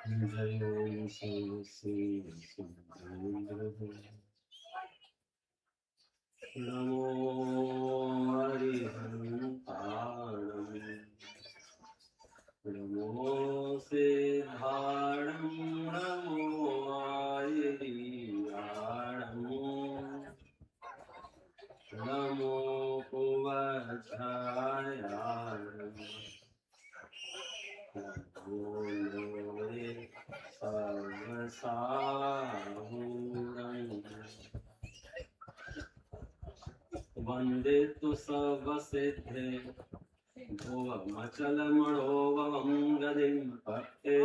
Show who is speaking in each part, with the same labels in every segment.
Speaker 1: जय ओम श्री श्री सुरेंद्र नमो हरिहंताणं नमो सिद्धाणं नमो आयर्याणं नमो कुवध्यायाणं नमो सर्वसाहूणम् वंदे तु सर्वसिद्धे भुवमचलमणोभवं गतिं पत्ते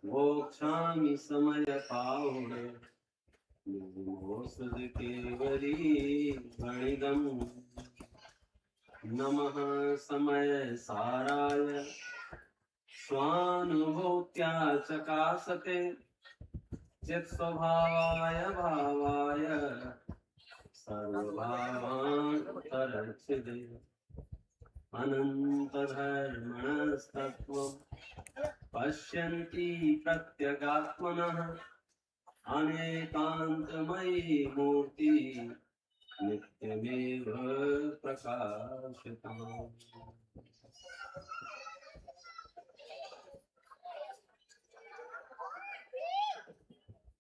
Speaker 1: मोक्षामि समयपाहुणे नमोऽस्तु केवली गणिदम् नमः समय साराय स्वानुभूत्या चकासते चित्स्वभावाय भावाय सर्वभावान्तरच्छिदे अनन्तधर्मणस्तत्त्वं पश्यन्ति प्रत्यगात्मनः अनेकान्तमयी मूर्ति नित्यमेव प्रकाशिता।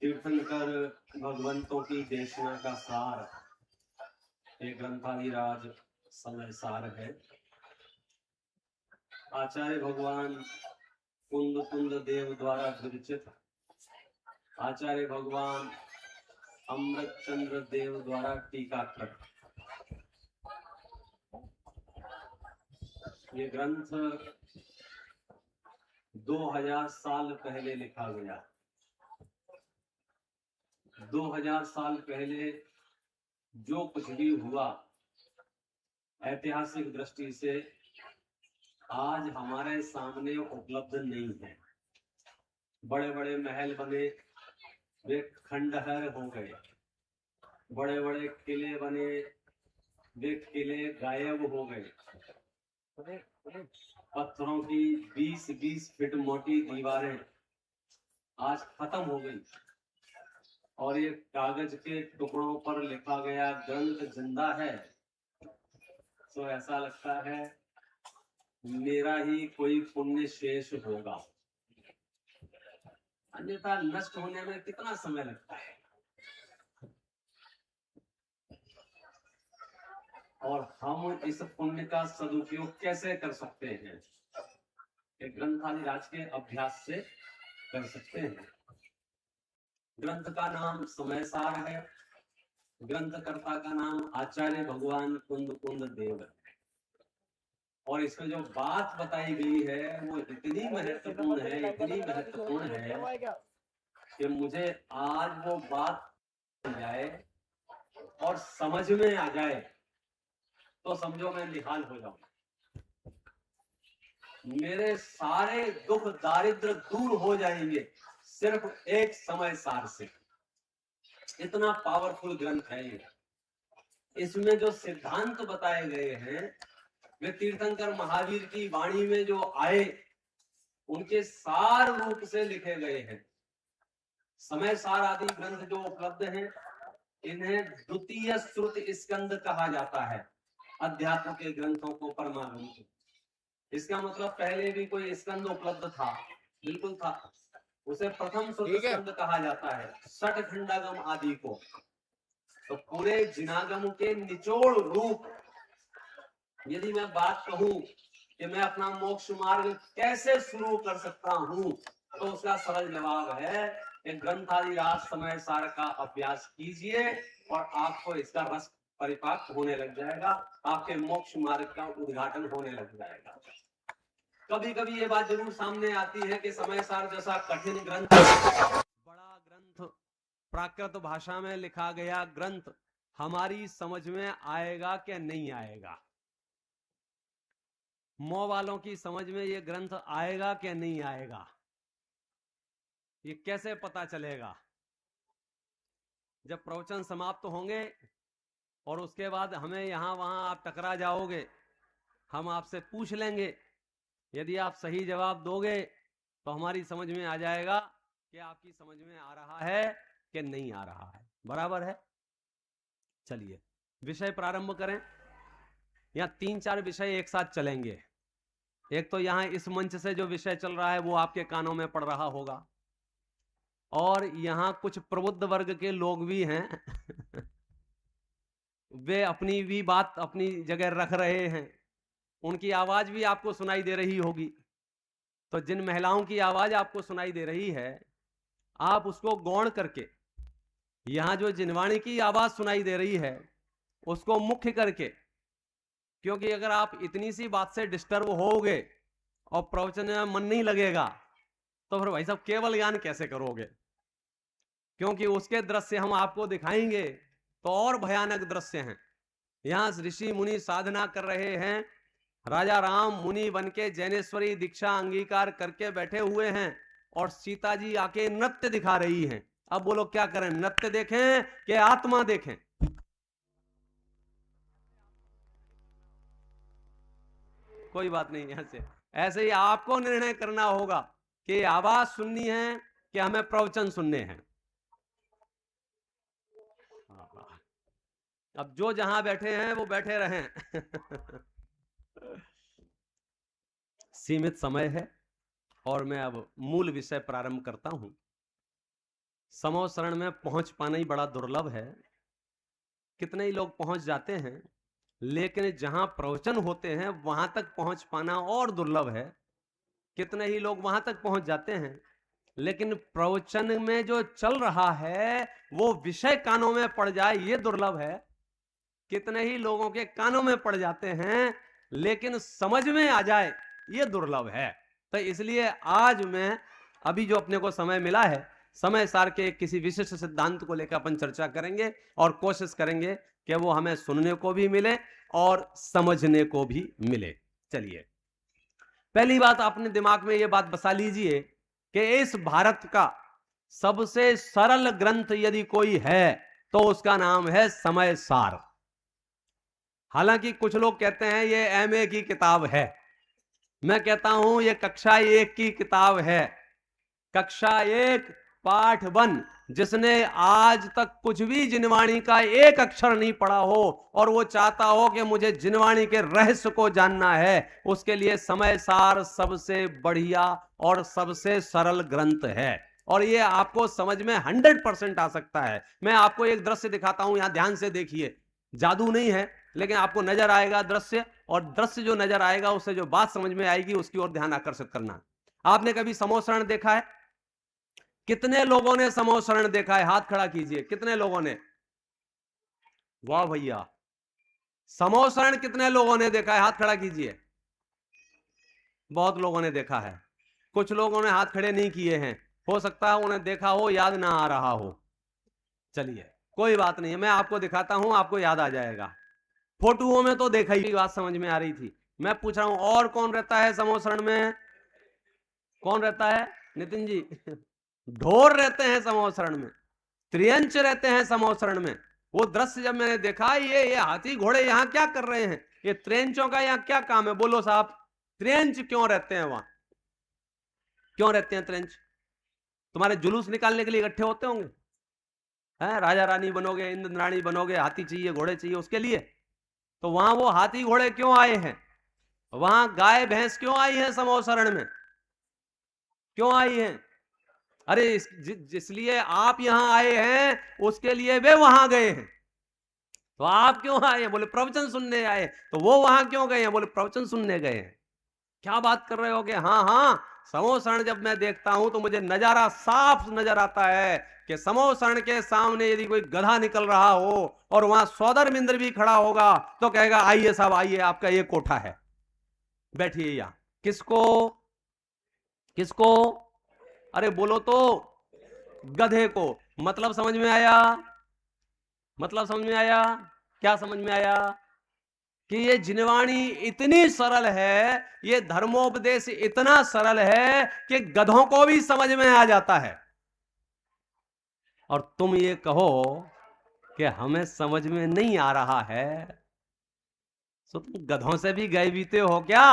Speaker 1: तीर्थंकर भगवंतों की देशना का सार एक ग्रंथाधिराज समय सार है। आचार्य भगवान कुंद कुंद देव द्वारा विरचित, आचार्य भगवान अमृत चंद्र देव द्वारा टीकाकृत ये ग्रंथ 2000 साल पहले लिखा गया। 2000 साल पहले जो कुछ भी हुआ ऐतिहासिक दृष्टि से आज हमारे सामने उपलब्ध नहीं है। बड़े बड़े महल बने, वे खंडहर हो गए। बड़े बड़े किले बने, वे किले गायब हो गए। पत्थरों की 20-20 फीट मोटी दीवारें आज खत्म हो गई और ये कागज के टुकड़ों पर लिखा गया ग्रंथ जिंदा है। तो ऐसा लगता है मेरा ही कोई पुण्य शेष होगा, अन्यथा नष्ट होने में कितना समय लगता है। और हम इस पुण्य का सदुपयोग कैसे कर सकते हैं? एक ग्रंथाधिराज के अभ्यास से कर सकते हैं। ग्रंथ का नाम समय सार है। ग्रंथकर्ता का नाम आचार्य भगवान कुंद कुंद देव है। और इसमें जो बात बताई गई है वो इतनी महत्वपूर्ण है, इतनी महत्वपूर्ण है कि मुझे आज वो बात जाए और समझ में आ जाए तो समझो मैं निहाल हो जाऊं। मेरे सारे दुख दारिद्र दूर हो जाएंगे सिर्फ एक समय सार से। इतना पावरफुल ग्रंथ है ये। इसमें जो सिद्धांत बताए गए हैं वे तीर्थंकर महावीर की वाणी में जो आए उनके सार रूप से लिखे गए हैं। समय सार आदि ग्रंथ जो उपलब्ध हैं इन्हें द्वितीय श्रुत स्कंद कहा जाता है। अध्यात्म के ग्रंथों को, परमाग्रंथ। इसका मतलब पहले भी कोई स्कंद उपलब्ध था, बिल्कुल था। उसे प्रथम श्रुत स्कंद कहा जाता है, षट खंडागम आदि को। तो पूरे जिनागम के निचोड़ रूप यदि मैं बात कहूं कि मैं अपना मोक्ष मार्ग कैसे शुरू कर सकता हूं तो उसका सरल जवाब है कि ग्रंथाधिराज समय सार का अभ्यास कीजिए और आपको इसका रस परिपाक होने लग जाएगा। आपके मोक्ष मार्ग का उद्घाटन होने लग जाएगा। कभी कभी ये बात जरूर सामने आती है कि समय सार जैसा कठिन ग्रंथ, बड़ा ग्रंथ, प्राकृत भाषा में लिखा गया ग्रंथ हमारी समझ में आएगा कि नहीं आएगा। मौ वालों की समझ में ये ग्रंथ आएगा कि नहीं आएगा, ये कैसे पता चलेगा? जब प्रवचन समाप्त होंगे और उसके बाद हमें यहां वहां आप टकरा जाओगे, हम आपसे पूछ लेंगे। यदि आप सही जवाब दोगे तो हमारी समझ में आ जाएगा कि आपकी समझ में आ रहा है कि नहीं आ रहा है। बराबर है। चलिए विषय प्रारंभ करें। यहाँ 3-4 विषय एक साथ चलेंगे। एक तो यहाँ इस मंच से जो विषय चल रहा है वो आपके कानों में पड़ रहा होगा, और यहाँ कुछ प्रबुद्ध वर्ग के लोग भी हैं वे अपनी भी बात अपनी जगह रख रहे हैं, उनकी आवाज भी आपको सुनाई दे रही होगी। तो जिन महिलाओं की आवाज आपको सुनाई दे रही है, आप उसको गौण करके, यहां जो जिनवाणी की आवाज सुनाई दे रही है उसको मुख्य करके, क्योंकि अगर आप इतनी सी बात से डिस्टर्ब होगे और प्रवचन में मन नहीं लगेगा तो फिर भाई साहब केवल ज्ञान कैसे करोगे? क्योंकि उसके दृश्य हम आपको दिखाएंगे तो और भयानक दृश्य हैं। यहां ऋषि मुनि साधना कर रहे हैं, राजा राम मुनि बनके जैनेश्वरी दीक्षा अंगीकार करके बैठे हुए हैं, और सीता जी आके नृत्य दिखा रही हैं। अब बोलो क्या करें, नृत्य देखें कि आत्मा देखें? कोई बात नहीं, यहां से ऐसे ही आपको निर्णय करना होगा कि आवाज सुननी है कि हमें प्रवचन सुनने हैं। अब जो जहां बैठे हैं वो बैठे रहें सीमित समय है और मैं अब मूल विषय प्रारंभ करता हूं। समो शरण में पहुंच पाना ही बड़ा दुर्लभ है। कितने ही लोग पहुंच जाते हैं, लेकिन जहां प्रवचन होते हैं वहां तक पहुंच पाना और दुर्लभ है। कितने ही लोग वहां तक पहुंच जाते हैं, लेकिन प्रवचन में जो चल रहा है वो विषय कानों में पड़ जाए ये दुर्लभ है। कितने ही लोगों के कानों में पड़ जाते हैं लेकिन समझ में आ जाए ये दुर्लभ है। तो इसलिए आज मैं अभी जो अपने को समय मिला है, समय सार के किसी विशिष्ट सिद्धांत को लेकर अपन चर्चा करेंगे और कोशिश करेंगे कि वो हमें सुनने को भी मिले और समझने को भी मिले। चलिए पहली बात अपने दिमाग में ये बात बसा लीजिए कि इस भारत का सबसे सरल ग्रंथ यदि कोई है तो उसका नाम है समय सार। हालांकि कुछ लोग कहते हैं ये एमए की किताब है, मैं कहता हूं ये कक्षा 1 की किताब है। कक्षा 1 पाठ 1। जिसने आज तक कुछ भी जिनवाणी का एक अक्षर नहीं पढ़ा हो और वो चाहता हो कि मुझे जिनवाणी के रहस्य को जानना है, उसके लिए समय सार सबसे बढ़िया और सबसे सरल ग्रंथ है, और ये आपको समझ में 100% आ सकता है। मैं आपको एक दृश्य दिखाता हूं, यहां ध्यान से देखिए। जादू नहीं है, लेकिन आपको नजर आएगा दृश्य, और दृश्य जो नजर आएगा उससे जो बात समझ में आएगी उसकी ओर ध्यान आकर्षित करना। आपने कभी समोसरण देखा है? कितने लोगों ने समोसरण देखा है? हाथ खड़ा कीजिए, कितने लोगों ने? वाह भैया, समोसरण कितने लोगों ने देखा है? हाथ खड़ा कीजिए। बहुत लोगों ने देखा है। कुछ लोगों ने हाथ खड़े नहीं किए हैं, हो सकता है उन्हें देखा हो, याद ना आ रहा हो। चलिए कोई बात नहीं, मैं आपको दिखाता हूं, आपको याद आ जाएगा। फोटोओं में तो देखा ही, बात समझ में आ रही थी। मैं पूछ रहा हूं और कौन रहता है समोसरण में? कौन रहता है नितिन जी? ढोर रहते हैं समोसरण में, त्रियंच रहते हैं समोसरण में। वो दृश्य जब मैंने देखा, ये हाथी घोड़े यहाँ क्या कर रहे हैं? ये त्रियंचों का यहाँ क्या काम है? बोलो साहब, त्रियंच क्यों रहते हैं वहां? क्यों रहते हैं त्रियंच? तुम्हारे जुलूस निकालने के लिए इकट्ठे होते होंगे, हैं? राजा रानी बनोगे, इंद्र रानी बनोगे, हाथी चाहिए, घोड़े चाहिए, उसके लिए। तो वहां वो हाथी घोड़े क्यों आए हैं? वहां गाय भैंस क्यों आई है समोसरण में? क्यों आई है? अरे जिसलिए आप यहां आए हैं उसके लिए वे वहां गए हैं। तो आप क्यों आए हैं? बोले प्रवचन सुनने आए। तो वो वहां क्यों गए हैं? बोले प्रवचन सुनने गए हैं। क्या बात कर रहे हो? कि हाँ हाँ, समोसरण जब मैं देखता हूं तो मुझे नजारा साफ नजर आता है कि समोसरण के सामने यदि कोई गधा निकल रहा हो और वहां सौदर इंद्र भी खड़ा होगा तो कहेगा आइए साहब आइए, आपका ये कोठा है, बैठिए यहां। किसको? किसको? अरे बोलो तो, गधे को। मतलब समझ में आया? मतलब समझ में आया? क्या समझ में आया? कि ये जिनवाणी इतनी सरल है, ये धर्मोपदेश इतना सरल है कि गधों को भी समझ में आ जाता है। और तुम ये कहो कि हमें समझ में नहीं आ रहा है, तो तुम गधों से भी गए बीते हो क्या?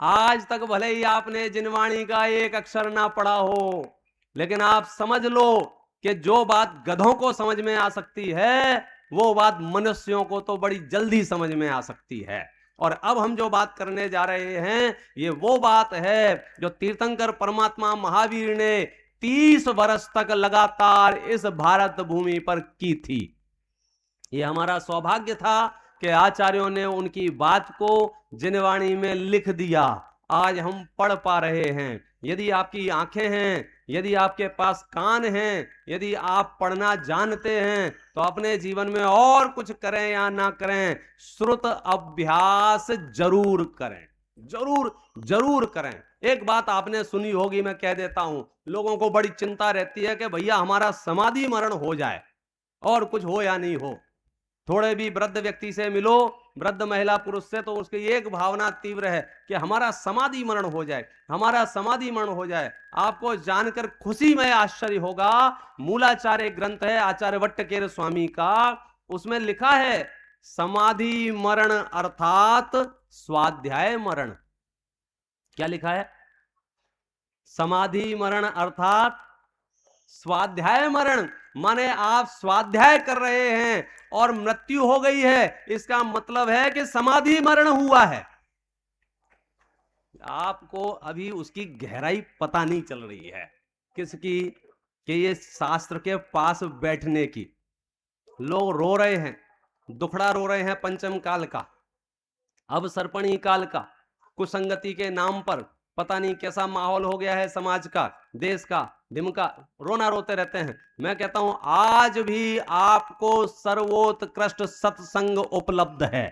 Speaker 1: आज तक भले ही आपने जिनवाणी का एक अक्षर ना पढ़ा हो, लेकिन आप समझ लो कि जो बात गधों को समझ में आ सकती है वो बात मनुष्यों को तो बड़ी जल्दी समझ में आ सकती है। और अब हम जो बात करने जा रहे हैं ये वो बात है जो तीर्थंकर परमात्मा महावीर ने 30 वर्ष तक लगातार इस भारत भूमि पर की थी। ये हमारा सौभाग्य था कि आचार्यों ने उनकी बात को जिनवाणी में लिख दिया। आज हम पढ़ पा रहे हैं। यदि आपकी आंखें हैं, यदि आपके पास कान हैं, यदि आप पढ़ना जानते हैं तो अपने जीवन में और कुछ करें या ना करें, श्रुत अभ्यास जरूर करें, जरूर जरूर करें। एक बात आपने सुनी होगी, मैं कह देता हूं, लोगों को बड़ी चिंता रहती है कि भैया हमारा समाधि मरण हो जाए और कुछ हो या नहीं हो। थोड़े भी वृद्ध व्यक्ति से मिलो, वृद्ध महिला पुरुष से, तो उसकी एक भावना तीव्र है कि हमारा समाधि मरण हो जाए, हमारा समाधि मरण हो जाए। आपको जानकर खुशी में आश्चर्य होगा, मूलाचार्य ग्रंथ है आचार्य वट्टकेर स्वामी का, उसमें लिखा है समाधि मरण अर्थात स्वाध्याय मरण। क्या लिखा है? समाधि मरण अर्थात स्वाध्याय मरण। माने आप स्वाध्याय कर रहे हैं और मृत्यु हो गई है, इसका मतलब है कि समाधि मरण हुआ है। आपको अभी उसकी गहराई पता नहीं चल रही है। किसकी? कि ये शास्त्र के पास बैठने की। लोग रो रहे हैं, दुखड़ा रो रहे हैं पंचम काल का, अब सर्पणी काल का, कुसंगति के नाम पर पता नहीं कैसा माहौल हो गया है समाज का, देश का, ढिमका, रोना रोते रहते हैं। मैं कहता हूं आज भी आपको सर्वोत्कृष्ट सत्संग उपलब्ध है।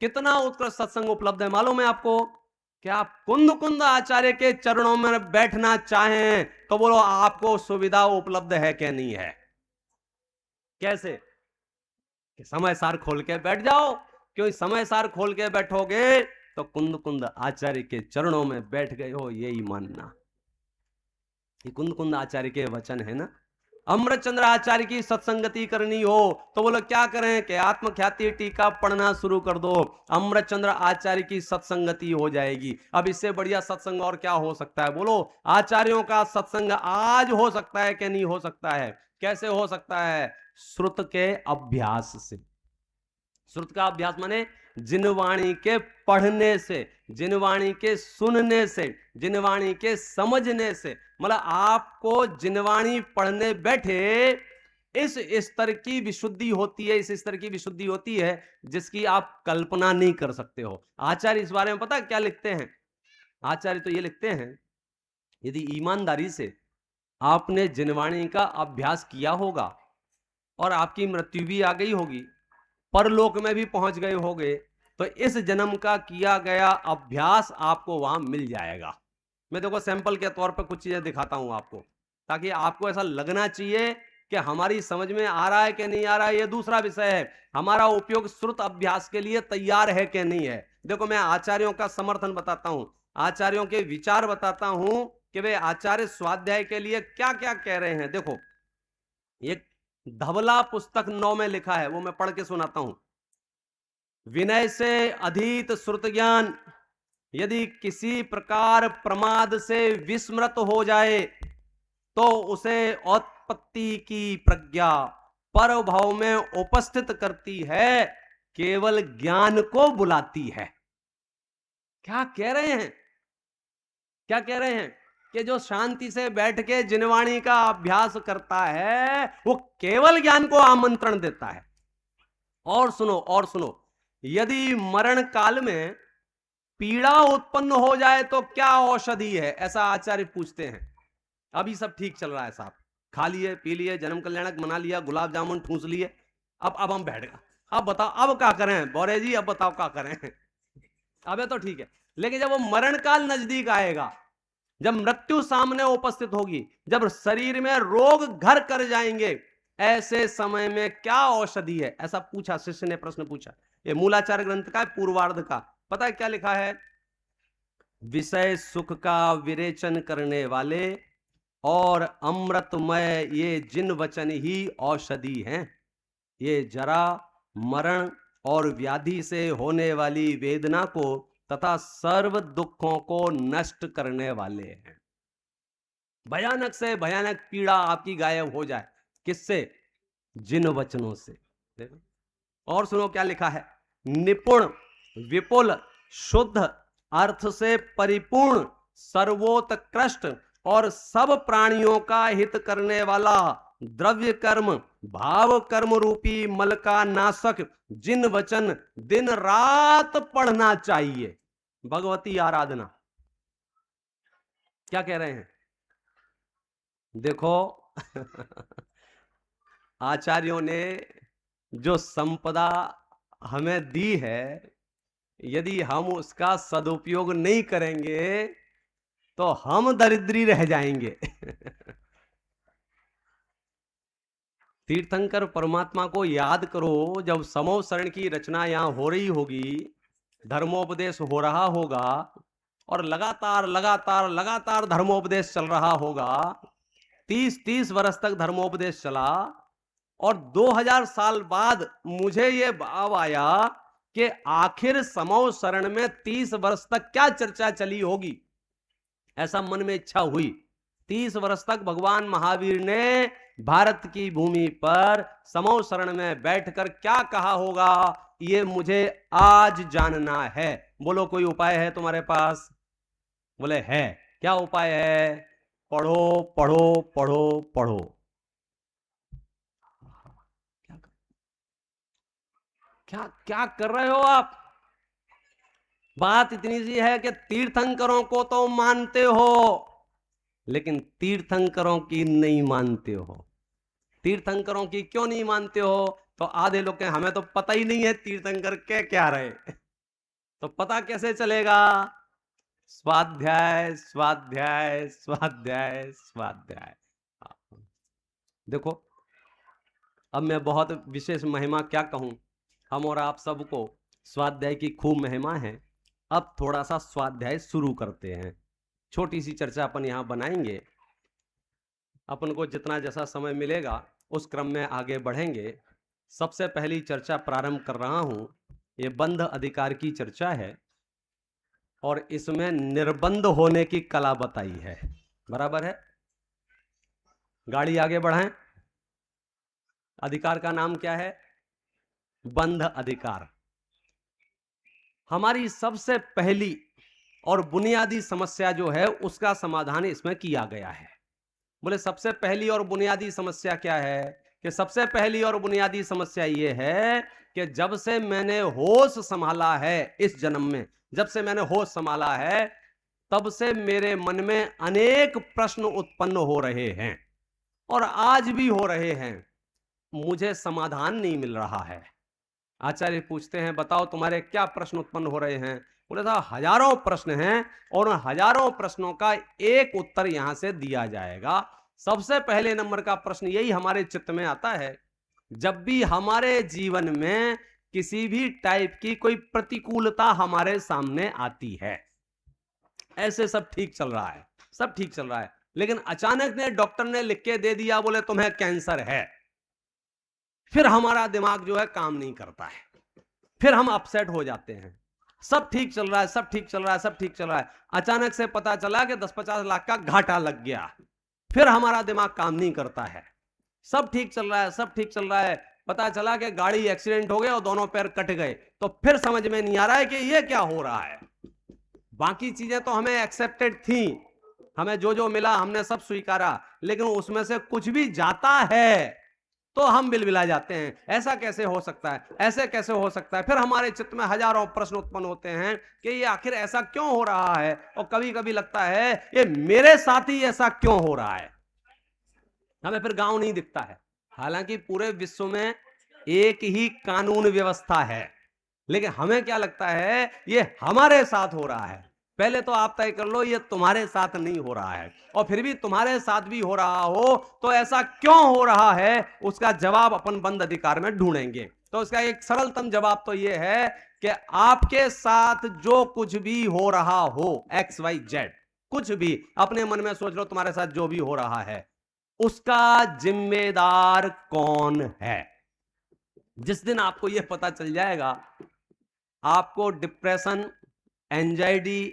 Speaker 1: कितना उत्कृष्ट सत्संग उपलब्ध है मालूम है आपको? क्या आप कुंद कुंद आचार्य के चरणों में बैठना चाहें तो बोलो आपको सुविधा उपलब्ध है कि नहीं है? कैसे? कि समय सार खोल के बैठ जाओ। क्यों समय सार खोल के बैठोगे तो कुंद कुंद आचार्य के चरणों में बैठ गए हो, यही मानना। ये कुंद कुंद आचार्य के वचन है ना। अमृतचंद्र आचार्य की सत्संगति करनी हो तो बोलो क्या करें कि आत्मख्याति टीका पढ़ना शुरू कर दो, अमृतचंद्र आचार्य की सत्संगति हो जाएगी। अब इससे बढ़िया सत्संग और क्या हो सकता है? बोलो आचार्यों का सत्संग आज हो सकता है कि नहीं हो सकता है? कैसे हो सकता है? श्रुत के अभ्यास से। श्रुत का अभ्यास माने जिनवाणी के पढ़ने से, जिनवाणी के सुनने से, जिनवाणी के समझने से। मतलब आपको जिनवाणी पढ़ने बैठे इस स्तर की विशुद्धि होती है, इस स्तर की विशुद्धि होती है जिसकी आप कल्पना नहीं कर सकते हो। आचार्य इस बारे में पता क्या लिखते हैं? आचार्य तो ये लिखते हैं, यदि ईमानदारी से आपने जिनवाणी का अभ्यास किया होगा और आपकी मृत्यु भी आ गई होगी, परलोक में भी पहुंच गए होगे, तो इस जन्म का किया गया अभ्यास आपको वहां मिल जाएगा। मैं देखो सैंपल के तौर पर कुछ चीजें दिखाता हूं आपको, ताकि आपको ऐसा लगना चाहिए कि हमारी समझ में आ रहा है कि नहीं आ रहा है, यह दूसरा विषय है। हमारा उपयोग श्रुत अभ्यास के लिए तैयार है कि नहीं है। देखो मैं आचार्यों का समर्थन बताता हूं, आचार्यों के विचार बताता हूं कि वे आचार्य स्वाध्याय के लिए क्या क्या कह रहे हैं। देखो एक धवला पुस्तक 9 में लिखा है, वो मैं पढ़ के सुनाता हूं। विनय से अधीत श्रुत ज्ञान यदि किसी प्रकार प्रमाद से विस्मृत हो जाए तो उसे उत्पत्ति की प्रज्ञा परभव में उपस्थित करती है, केवल ज्ञान को बुलाती है। क्या कह रहे हैं? क्या कह रहे हैं? कि जो शांति से बैठ के जिनवाणी का अभ्यास करता है वो केवल ज्ञान को आमंत्रण देता है। और सुनो, और सुनो, यदि मरण काल में पीड़ा उत्पन्न हो जाए तो क्या औषधि है, ऐसा आचार्य पूछते हैं। अभी सब ठीक चल रहा है साहब, खा लिए, पी लिए, जन्म कल्याणक मना लिया, गुलाब जामुन ठूस लिए, अब हम बैठ गए, अब बताओ अब क्या करें बौरे जी, अब बताओ क्या करें। अबे तो ठीक है, लेकिन जब वो मरण काल नजदीक आएगा, जब मृत्यु सामने उपस्थित होगी, जब शरीर में रोग घर कर जाएंगे, ऐसे समय में क्या औषधि है, ऐसा पूछा शिष्य ने, प्रश्न पूछा। ये मूलाचार्य ग्रंथ का पूर्वार्ध का, पता है क्या लिखा है? विषय सुख का विरेचन करने वाले और अमृतमय ये जिन वचन ही औषधि हैं। ये जरा, मरण और व्याधि से होने वाली वेदना को तथा सर्व दुखों को नष्ट करने वाले हैं। भयानक से भयानक पीड़ा आपकी गायब हो जाए, किससे? जिन वचनों से। देखो और सुनो क्या लिखा है, निपुण, विपुल, शुद्ध, अर्थ से परिपूर्ण, सर्वोत्कृष्ट और सब प्राणियों का हित करने वाला, द्रव्य कर्म, भाव कर्म रूपी मल का नाशक जिन वचन दिन रात पढ़ना चाहिए। भगवती आराधना। क्या कह रहे हैं? देखो आचार्यों ने जो संपदा हमें दी है, यदि हम उसका सदुपयोग नहीं करेंगे तो हम दरिद्री रह जाएंगे। तीर्थंकर परमात्मा को याद करो, जब समो शरण की रचना यहां हो रही होगी, धर्मोपदेश हो रहा होगा और लगातार लगातार लगातार धर्मोपदेश चल रहा होगा, 30-30 वर्ष तक धर्मोपदेश चला और 2000 साल बाद मुझे यह भाव आया कि आखिर समो शरण में 30 वर्ष तक क्या चर्चा चली होगी। ऐसा मन में इच्छा हुई। 30 वर्ष तक भगवान महावीर ने भारत की भूमि पर समो शरण में बैठकर क्या कहा होगा, ये मुझे आज जानना है। बोलो कोई उपाय है तुम्हारे पास? बोले है। क्या उपाय है? पढ़ो पढ़ो पढ़ो पढ़ो। क्या क्या कर रहे हो आप? बात इतनी सी है कि तीर्थंकरों को तो मानते हो, लेकिन तीर्थंकरों की नहीं मानते हो। तीर्थंकरों की क्यों नहीं मानते हो? तो आधे लोग कहें हमें तो पता ही नहीं है तीर्थंकर के क्या रहे। तो पता कैसे चलेगा? स्वाध्याय स्वाध्याय स्वाध्याय स्वाध्याय। देखो अब मैं बहुत विशेष महिमा क्या कहूं, हम और आप सबको स्वाध्याय की खूब महिमा है। अब थोड़ा सा स्वाध्याय शुरू करते हैं। छोटी सी चर्चा अपन यहां बनाएंगे, अपन को जितना जैसा समय मिलेगा उस क्रम में आगे बढ़ेंगे। सबसे पहली चर्चा प्रारंभ कर रहा हूं, ये बंध अधिकार की चर्चा है और इसमें निर्बंध होने की कला बताई है। बराबर है? गाड़ी आगे बढ़ाएं। अधिकार का नाम क्या है? बंध अधिकार। हमारी सबसे पहली और बुनियादी समस्या जो है उसका समाधान इसमें किया गया है। बोले सबसे पहली और बुनियादी समस्या क्या है? कि सबसे पहली और बुनियादी समस्या ये है कि जब से मैंने होश संभाला है इस जन्म में, जब से मैंने होश संभाला है तब से मेरे मन में अनेक प्रश्न उत्पन्न हो रहे हैं और आज भी हो रहे हैं। मुझे समाधान नहीं मिल रहा है। आचार्य पूछते हैं बताओ तुम्हारे क्या प्रश्न उत्पन्न हो रहे हैं? बोले था हजारों प्रश्न हैं और उन हजारों प्रश्नों का एक उत्तर यहां से दिया जाएगा। सबसे पहले नंबर का प्रश्न यही हमारे चित्त में आता है, जब भी हमारे जीवन में किसी भी टाइप की कोई प्रतिकूलता हमारे सामने आती है, ऐसे सब ठीक चल रहा है, सब ठीक चल रहा है, लेकिन अचानक ने डॉक्टर ने लिख के दे दिया बोले तुम्हें कैंसर है, फिर हमारा दिमाग जो है काम नहीं करता है, फिर हम अपसेट हो जाते हैं। सब ठीक चल रहा है, सब ठीक चल रहा है, सब ठीक चल रहा है, अचानक से पता चला कि 10-50 लाख का घाटा लग गया, फिर हमारा दिमाग काम नहीं करता है। सब ठीक चल रहा है, सब ठीक चल रहा है, पता चला कि गाड़ी एक्सीडेंट हो गया और दोनों पैर कट गए, तो फिर समझ में नहीं आ रहा है कि ये क्या हो रहा है। बाकी चीजें तो हमें एक्सेप्टेड थी, हमें जो जो मिला हमने सब स्वीकारा, लेकिन उसमें से कुछ भी जाता है तो हम बिलबिला जाते हैं, ऐसा कैसे हो सकता है, ऐसे कैसे हो सकता है। फिर हमारे चित्त में हजारों प्रश्न उत्पन्न होते हैं कि ये आखिर ऐसा क्यों हो रहा है, और कभी कभी लगता है ये मेरे साथ ही ऐसा क्यों हो रहा है। हमें फिर गांव नहीं दिखता है, हालांकि पूरे विश्व में एक ही कानून व्यवस्था है, लेकिन हमें क्या लगता है ये हमारे साथ हो रहा है। पहले तो आप तय कर लो ये तुम्हारे साथ नहीं हो रहा है, और फिर भी तुम्हारे साथ भी हो रहा हो तो ऐसा क्यों हो रहा है, उसका जवाब अपन बंध अधिकार में ढूंढेंगे। तो उसका एक सरलतम जवाब तो यह है कि आपके साथ जो कुछ भी हो रहा हो, XYZ कुछ भी, अपने मन में सोच लो तुम्हारे साथ जो भी हो रहा है उसका जिम्मेदार कौन है। जिस दिन आपको यह पता चल जाएगा, आपको डिप्रेशन,
Speaker 2: एंजाइटी,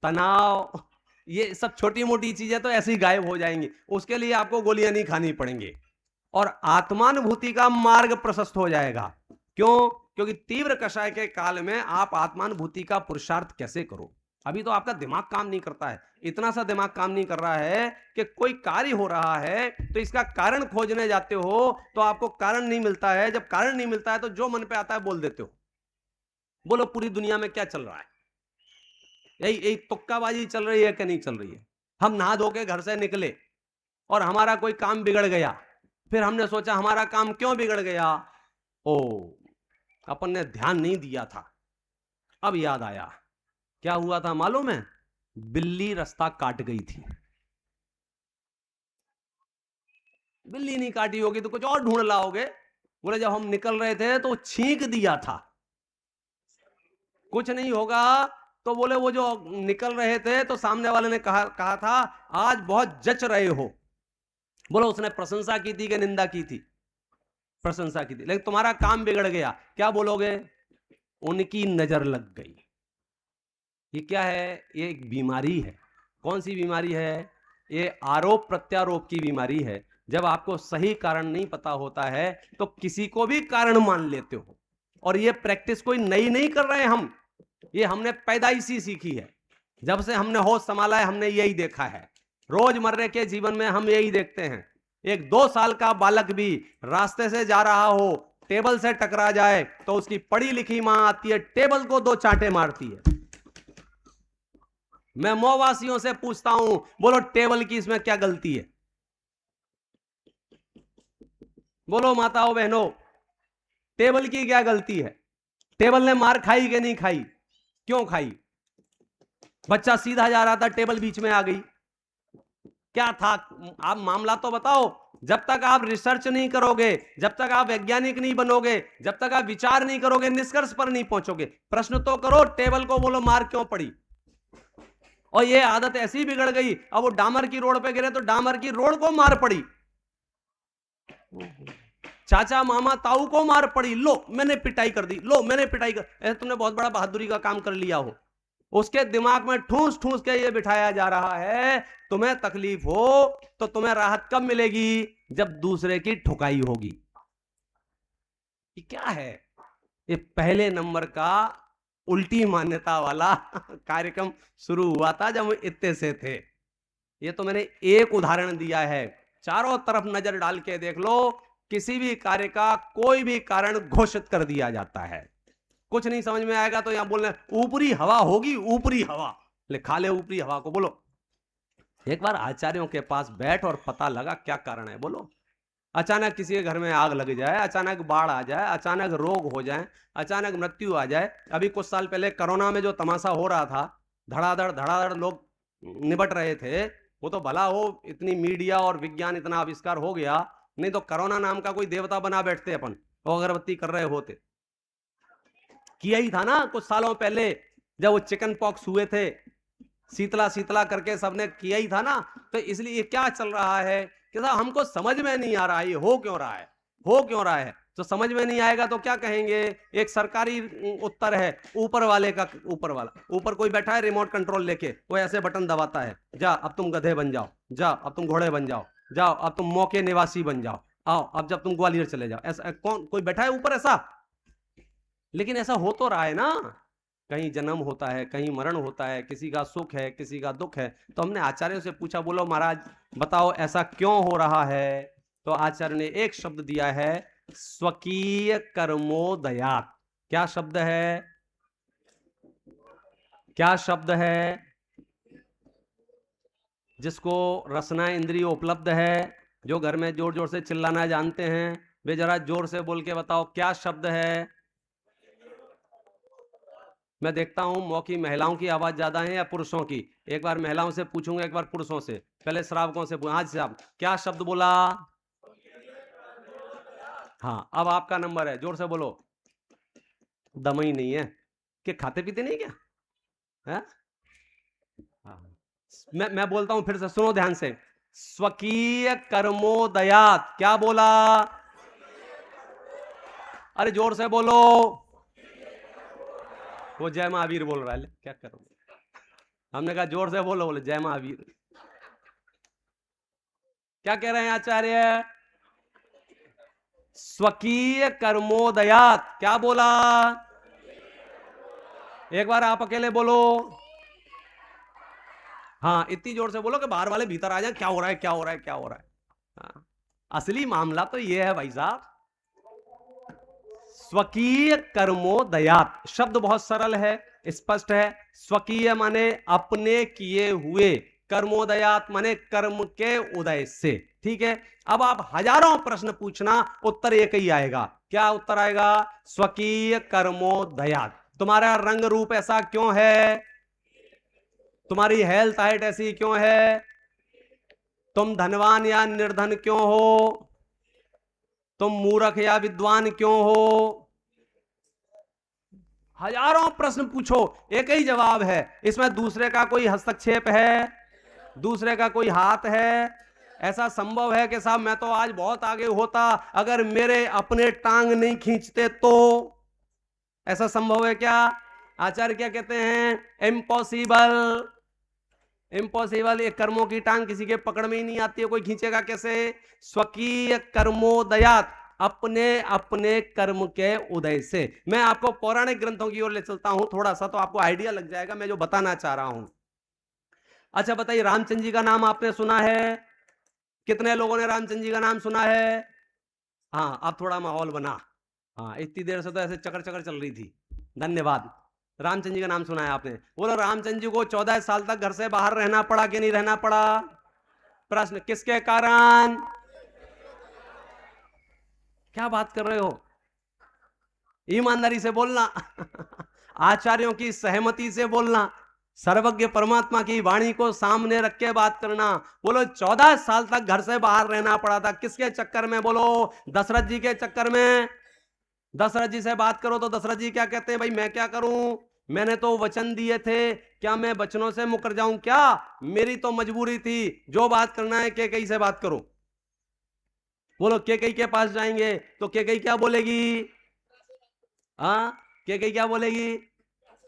Speaker 2: तनाव, ये सब छोटी मोटी चीजें तो ऐसे ही गायब हो जाएंगी। उसके लिए आपको गोलियां नहीं खानी पड़ेंगी और आत्मानुभूति का मार्ग प्रशस्त हो जाएगा। क्यों? क्योंकि तीव्र कषाय के काल में आप आत्मानुभूति का पुरुषार्थ कैसे करो? अभी तो आपका दिमाग काम नहीं करता है, इतना सा दिमाग काम नहीं कर रहा है कि कोई कार्य हो रहा है तो इसका कारण खोजने जाते हो तो आपको कारण नहीं मिलता है। जब कारण नहीं मिलता है तो जो मन पे आता है बोल देते हो। बोलो पूरी दुनिया में क्या चल रहा है? यही तुक्काबाजी चल रही है कि नहीं चल रही है? हम नहा धो के घर से निकले और हमारा कोई काम बिगड़ गया, फिर हमने सोचा हमारा काम क्यों बिगड़ गया? ओ, अपन ने ध्यान नहीं दिया था। अब याद आया, क्या हुआ था मालूम है? बिल्ली रास्ता काट गई थी। बिल्ली नहीं काटी होगी तो कुछ और ढूंढ लाओगे। बोले जब हम निकल रहे थे तो छींक दिया था। कुछ नहीं होगा तो बोले वो जो निकल रहे थे तो सामने वाले ने कहा था आज बहुत जच रहे हो। बोलो उसने प्रशंसा की थी कि निंदा की थी? प्रशंसा की थी। लेकिन तुम्हारा काम बिगड़ गया, क्या बोलोगे? उनकी नजर लग गई। ये क्या है? ये एक बीमारी है। कौन सी बीमारी है? ये आरोप प्रत्यारोप की बीमारी है। जब आपको सही कारण नहीं पता होता है तो किसी को भी कारण मान लेते हो। और ये प्रैक्टिस कोई नई नहीं कर रहे हम, ये हमने पैदाइशी सीखी है। जब से हमने होश संभाला है हमने यही देखा है। रोजमर्रे के जीवन में हम यही देखते हैं। एक 2 साल का बालक भी रास्ते से जा रहा हो, टेबल से टकरा जाए तो उसकी पढ़ी लिखी मां आती है, टेबल को 2 चांटे मारती है। मैं मोहवासियों से पूछता हूं, बोलो टेबल की इसमें क्या गलती है? बोलो माताओं बहनों, टेबल की क्या गलती है? टेबल ने मार खाई कि नहीं खाई? क्यों खाई? बच्चा सीधा जा रहा था, टेबल बीच में आ गई। क्या था? आप मामला तो बताओ। जब तक आप रिसर्च नहीं करोगे, जब तक आप वैज्ञानिक नहीं बनोगे, जब तक आप विचार नहीं करोगे, निष्कर्ष पर नहीं पहुंचोगे। प्रश्न तो करो, टेबल को बोलो मार क्यों पड़ी? और ये आदत ऐसी बिगड़ गई, अब वो डामर की रोड पे गिरे तो डामर की रोड को मार पड़ी। चाचा मामा ताऊ को मार पड़ी, लो मैंने पिटाई कर दी, लो मैंने पिटाई कर। ऐसे तुमने बहुत बड़ा बहादुरी का काम कर लिया हो। उसके दिमाग में ठूस ठूस के ये बिठाया जा रहा है, तुम्हें तकलीफ हो तो तुम्हें राहत कब मिलेगी? जब दूसरे की ठुकाई होगी। ये क्या है? ये पहले नंबर का उल्टी मान्यता वाला कार्यक्रम शुरू हुआ था जब हम इतने से थे। ये तो मैंने एक उदाहरण दिया है, चारों तरफ नजर डाल के देख लो, किसी भी कार्य का कोई भी कारण घोषित कर दिया जाता है। कुछ नहीं समझ में आएगा तो यहां बोलना ऊपरी हवा होगी, ऊपरी हवा लिखा ले, ऊपरी हवा को बोलो। एक बार आचार्यों के पास बैठ और पता लगा क्या कारण है। बोलो अचानक किसी के घर में आग लग जाए, अचानक बाढ़ आ जाए, अचानक रोग हो जाए, अचानक मृत्यु आ जाए। अभी कुछ साल पहले कोरोना में जो तमाशा हो रहा था, धड़ाधड़ लोग निबट रहे थे, वो तो भला हो इतनी मीडिया और विज्ञान इतना आविष्कार हो गया, नहीं तो कोरोना नाम का कोई देवता बना बैठते अपन और अगरबत्ती कर रहे होते। किया ही था ना कुछ सालों पहले जब वो चिकन पॉक्स हुए थे, शीतला करके सबने किया ही था ना। तो इसलिए क्या चल रहा है कि साहब हमको समझ में नहीं आ रहा है, ये हो क्यों रहा है, हो क्यों रहा है? तो समझ में नहीं आएगा तो क्या कहेंगे? एक सरकारी उत्तर है, ऊपर वाले का, ऊपर वाला, ऊपर कोई बैठा है रिमोट कंट्रोल लेके, वो ऐसे बटन दबाता है, जा अब तुम गधे बन जाओ, जा अब तुम घोड़े बन जाओ, जाओ अब तुम मौके निवासी बन जाओ, आओ अब जब तुम ग्वालियर चले जाओ। ऐसा कौन कोई बैठा है ऊपर ऐसा? लेकिन ऐसा हो तो रहा है ना, कहीं जन्म होता है, कहीं मरण होता है, किसी का सुख है, किसी का दुख है। तो हमने आचार्य से पूछा, बोलो महाराज बताओ ऐसा क्यों हो रहा है? तो आचार्य ने एक शब्द दिया है, स्वकीय कर्मोदयात्। क्या शब्द है? क्या शब्द है? जिसको रसना इंद्रिय उपलब्ध है, जो घर में जोर जोर से चिल्लाना जानते हैं, वे जरा जोर से बोल के बताओ क्या शब्द है? मैं देखता हूं मौकी महिलाओं की आवाज ज्यादा है या पुरुषों की? एक बार महिलाओं से पूछूंगा, एक बार पुरुषों से। पहले श्रावकों से। हाँ साहब, क्या शब्द बोला? हाँ, अब आपका नंबर है, जोर से बोलो। दम ही नहीं है कि खाते पीते नहीं क्या है? हाँ। मैं बोलता हूं फिर से, सुनो ध्यान से। स्वकीय कर्मोदयात्। क्या बोला? अरे जोर से बोलो। वो जय महावीर बोल रहा है, क्या करूं। हमने कहा जोर से बोलो, बोले जय महावीर। क्या कह रहे हैं आचार्य? स्वकीय कर्मोदयात। क्या बोला? एक बार आप अकेले बोलो। हाँ, इतनी जोर से बोलो कि बाहर वाले भीतर आ जाए, क्या हो रहा है, क्या हो रहा है, क्या हो रहा है। हाँ, असली मामला तो ये है भाई साहब, स्वकीय कर्मोदयात। शब्द बहुत सरल है, स्पष्ट है। स्वकीय माने अपने किए हुए, कर्मोदयात माने कर्म के उदय से। ठीक है, अब आप हजारों प्रश्न पूछना, उत्तर एक ही आएगा। क्या उत्तर आएगा? स्वकीय कर्मोदयात। तुम्हारा रंग रूप ऐसा क्यों है? तुम्हारी हेल्थ हाइट ऐसी क्यों है? तुम धनवान या निर्धन क्यों हो? तुम मूर्ख या विद्वान क्यों हो? हजारों प्रश्न पूछो, एक ही जवाब है। इसमें दूसरे का कोई हस्तक्षेप है? दूसरे का कोई हाथ है? ऐसा संभव है कि साहब मैं तो आज बहुत आगे होता अगर मेरे अपने टांग नहीं खींचते तो? ऐसा संभव है क्या? आचार्य क्या कहते हैं? इम्पॉसिबल। इम्पॉसिबल। ये कर्मों की टांग किसी के पकड़ में ही नहीं आती है, कोई खींचेगा कैसे? स्वकीय कर्मोदयात, अपने अपने कर्म के उदय से। मैं आपको पौराणिक ग्रंथों की ओर ले चलता हूं थोड़ा सा, तो आपको आइडिया लग जाएगा मैं जो बताना चाह रहा हूं। अच्छा बताइए, रामचंद्र जी का नाम आपने सुना है? कितने लोगों ने रामचंद्र जी का नाम सुना है? हाँ, अब थोड़ा माहौल बना। हाँ, इतनी देर से तो ऐसे चकर चकर चल रही थी। धन्यवाद। रामचंद्र जी का नाम सुना है आपने। बोलो, रामचंद्र जी को 14 साल तक घर से बाहर रहना पड़ा कि नहीं रहना पड़ा? प्रश्न, किसके कारण? क्या बात कर रहे हो? ईमानदारी से बोलना। आचार्यों की सहमति से बोलना, सर्वज्ञ परमात्मा की वाणी को सामने रख के बात करना। बोलो, 14 साल तक घर से बाहर रहना पड़ा था, किसके चक्कर में? बोलो, दशरथ जी के चक्कर में। दशरथ जी से बात करो तो दशरथ जी क्या कहते हैं? भाई मैं क्या करूं, मैंने तो वचन दिए थे, क्या मैं वचनों से मुकर जाऊं क्या? मेरी तो मजबूरी थी, जो बात करना है कैकेयी से बात करो। बोलो, कैकेयी के पास जाएंगे तो कैकेयी क्या बोलेगी? हाँ, कैकेयी क्या बोलेगी?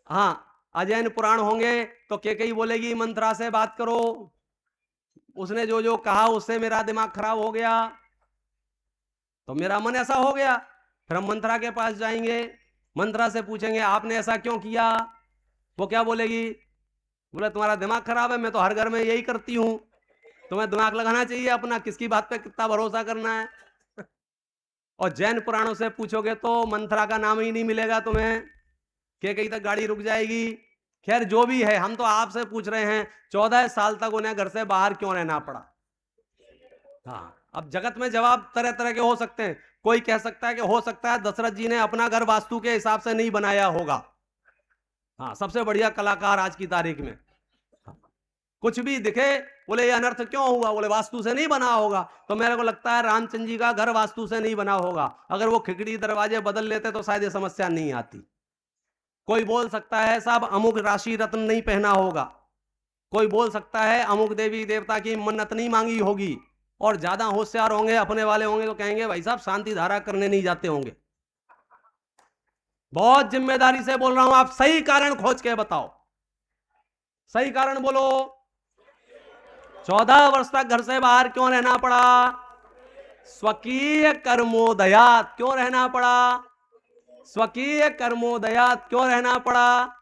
Speaker 2: हाँ, अजैन पुराण होंगे तो कैकेयी बोलेगी मंत्रा से बात करो, उसने जो जो कहा उससे मेरा दिमाग खराब हो गया, तो मेरा मन ऐसा हो गया। फिर हम मंत्रा के पास जाएंगे, मंत्रा से पूछेंगे आपने ऐसा क्यों किया? वो क्या बोलेगी? बोले तुम्हारा दिमाग खराब है, मैं तो हर घर में यही करती हूं, तुम्हें दिमाग लगाना चाहिए अपना, किसकी बात पे कितना भरोसा करना है। और जैन पुराणों से पूछोगे तो मंत्रा का नाम ही नहीं मिलेगा तुम्हें, कि कहीं तक गाड़ी रुक जाएगी। खैर जो भी है, हम तो आपसे पूछ रहे हैं 14 साल तक उन्हें घर से बाहर क्यों रहना पड़ा? हाँ, अब जगत में जवाब तरह तरह के हो सकते हैं। कोई कह सकता है कि हो सकता है दशरथ जी ने अपना घर वास्तु के हिसाब से नहीं बनाया होगा। हाँ, सबसे बढ़िया कलाकार आज की तारीख में। हाँ, कुछ भी दिखे, बोले ये अनर्थ क्यों हुआ? बोले वास्तु से नहीं बना होगा। तो मेरे को लगता है रामचंद्र जी का घर वास्तु से नहीं बना होगा। अगर वो खिड़की दरवाजे बदल लेते तो शायद ये समस्या नहीं आती। कोई बोल सकता है साहब अमुक राशि रत्न नहीं पहना होगा, कोई बोल सकता है अमुक देवी देवता की मन्नत नहीं मांगी होगी, और ज्यादा होशियार होंगे, अपने वाले होंगे तो कहेंगे भाई साहब शांति धारा करने नहीं जाते होंगे। बहुत जिम्मेदारी से बोल रहा हूं, आप सही कारण खोज के बताओ, सही कारण बोलो। 14 वर्ष तक घर से बाहर क्यों रहना पड़ा? स्वकीय कर्मोदयात। क्यों रहना पड़ा? स्वकीय कर्मोदयात क्यों रहना पड़ा?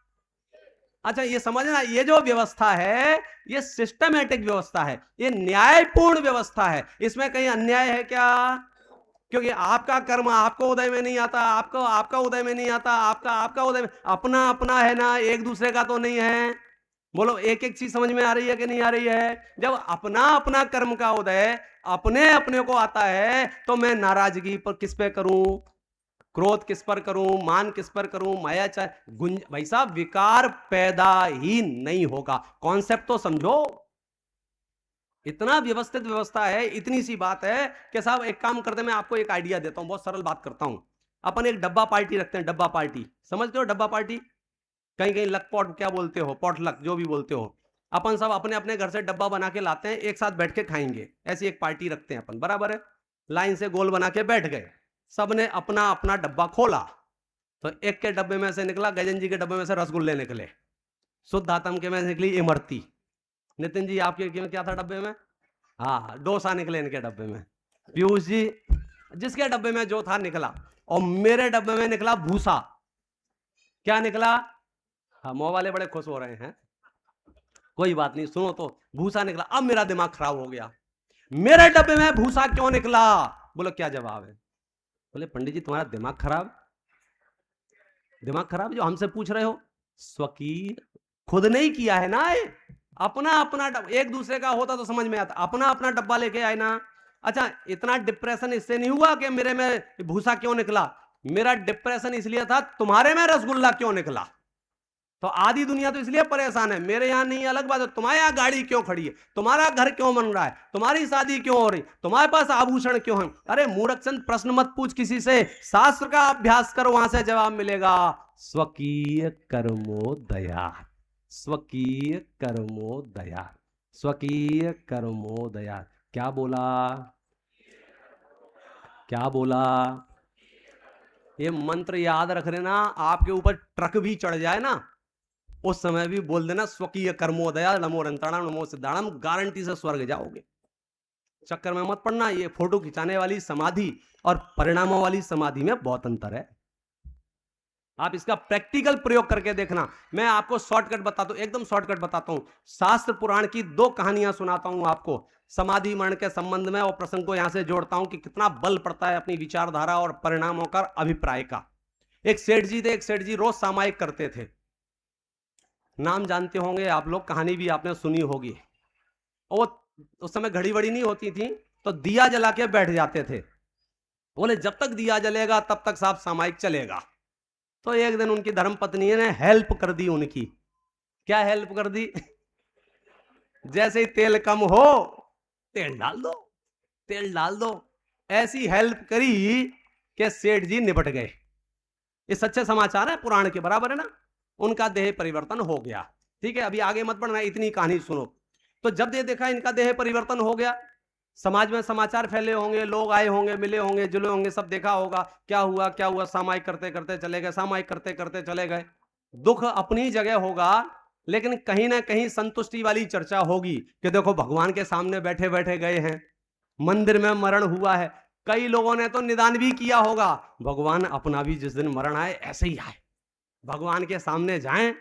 Speaker 2: अच्छा ये समझना, ये जो व्यवस्था है ये सिस्टमैटिक व्यवस्था है, ये न्यायपूर्ण व्यवस्था है, इसमें कहीं अन्याय है क्या? क्योंकि आपका कर्म आपको उदय में नहीं आता, आपको आपका उदय में नहीं आता, आपका आपका उदय में, अपना अपना है ना, एक दूसरे का तो नहीं है। बोलो, एक एक चीज समझ में आ रही है कि नहीं आ रही है? जब अपना अपना कर्म का उदय अपने अपने को आता है तो मैं नाराजगी पर किस पे करूं, क्रोध किस पर करूं, मान किस पर करूं, माया चाहे गुंज, भाई साहब विकार पैदा ही नहीं होगा। कॉन्सेप्ट तो समझो, इतना व्यवस्थित व्यवस्था है, इतनी सी बात है कि साहब एक काम करते, मैं आपको एक आइडिया देता हूं, बहुत सरल बात करता हूं। अपन एक डब्बा पार्टी रखते हैं, डब्बा पार्टी समझते हो? डब्बा पार्टी, कहीं कहीं लक पॉट क्या बोलते हो, पॉट लक जो भी बोलते हो। अपन सब अपने अपने घर से डब्बा बना के लाते हैं, एक साथ बैठ के खाएंगे, ऐसी एक पार्टी रखते हैं अपन, बराबर है? लाइन से गोल बना के बैठ गए, सबने अपना अपना डब्बा खोला, तो एक के डब्बे में से निकला, गजन जी के डब्बे में से रसगुल्ले निकले, शुद्ध आत्म के में निकली इमरती। नितिन जी आपके क्या था डब्बे में? हाँ, डोसा निकले इनके डब्बे में। पीयूष जी जिसके डब्बे में जो था निकला, और मेरे डब्बे में निकला भूसा। क्या निकला? हाँ, मोह वाले बड़े खुश हो रहे हैं, कोई बात नहीं, सुनो तो। भूसा निकला। अब मेरा दिमाग खराब हो गया, मेरे डब्बे में भूसा क्यों निकला? बोलो क्या जवाब है? बोले पंडित जी तुम्हारा दिमाग खराब जो हमसे पूछ रहे हो? स्वकीय खुद नहीं किया है ना, अपना अपना एक दूसरे का होता तो समझ में आता, अपना अपना डब्बा लेके आए ना। अच्छा, इतना डिप्रेशन इससे नहीं हुआ कि मेरे में भूसा क्यों निकला, मेरा डिप्रेशन इसलिए था तुम्हारे में रसगुल्ला क्यों निकला। तो आधी दुनिया तो इसलिए परेशान है, मेरे यहां नहीं अलग बात है, तुम्हारे यहां गाड़ी क्यों खड़ी है, तुम्हारा घर क्यों बन रहा है, तुम्हारी शादी क्यों हो रही, तुम्हारे पास आभूषण क्यों है। अरे मूर्खचंद, प्रश्न मत पूछ किसी से, शास्त्र का अभ्यास कर, वहां से जवाब मिलेगा। स्वकीय कर्मोदया, स्वकीय कर्मोदया, स्वकीय कर्मोदया। क्या बोला? क्या बोला? ये मंत्र याद रख लेना, आपके ऊपर ट्रक भी चढ़ जाए ना, उस समय भी बोल देना स्वकीय कर्मोदया, नमो रंताणाम नमो सिद्धाणाम, गारंटी से स्वर्ग जाओगे। चक्कर में मत पड़ना। ये फोटो खिंचाने वाली समाधि और परिणामों वाली समाधि में बहुत अंतर है। आप इसका प्रैक्टिकल प्रयोग करके देखना। मैं आपको शॉर्टकट बताता हूं, एकदम शॉर्टकट बताता हूं। शास्त्र पुराण की 2 कहानियां सुनाता हूं आपको समाधि मरण के संबंध में, और प्रसंग को यहां से जोड़ता हूं कि कितना बल पड़ता है अपनी विचारधारा और परिणामों का, अभिप्राय का। एक सेठ जी थे, एक सेठ जी रोज सामायिक करते थे, नाम जानते होंगे आप लोग, कहानी भी आपने सुनी होगी। और उस समय घड़ी वड़ी नहीं होती थी, तो दिया जला के बैठ जाते थे। बोले जब तक दिया जलेगा तब तक साहब सामायिक चलेगा। तो एक दिन उनकी धर्मपत्नी ने हेल्प कर दी उनकी। क्या हेल्प कर दी? जैसे ही तेल कम हो तेल डाल दो, तेल डाल दो। ऐसी हेल्प करी कि सेठ जी निपट गए। ये सच्चे समाचार है, पुराण के बराबर है ना। उनका देह परिवर्तन हो गया। ठीक है, अभी आगे मत बढ़ना, इतनी कहानी सुनो। तो जब ये देखा इनका देह परिवर्तन हो गया, समाज में समाचार फैले होंगे, लोग आए होंगे, मिले होंगे, जुले होंगे, सब देखा होगा क्या हुआ क्या हुआ, सामायिक करते करते चले गए, सामायिक करते करते चले गए। दुख अपनी जगह होगा, लेकिन कहीं ना कहीं संतुष्टि वाली चर्चा होगी कि देखो भगवान के सामने बैठे बैठे गए हैं, मंदिर में मरण हुआ है। कई लोगों ने तो निदान भी किया होगा, भगवान अपना भी जिस दिन मरण आए ऐसे ही आए, भगवान के सामने जाएं।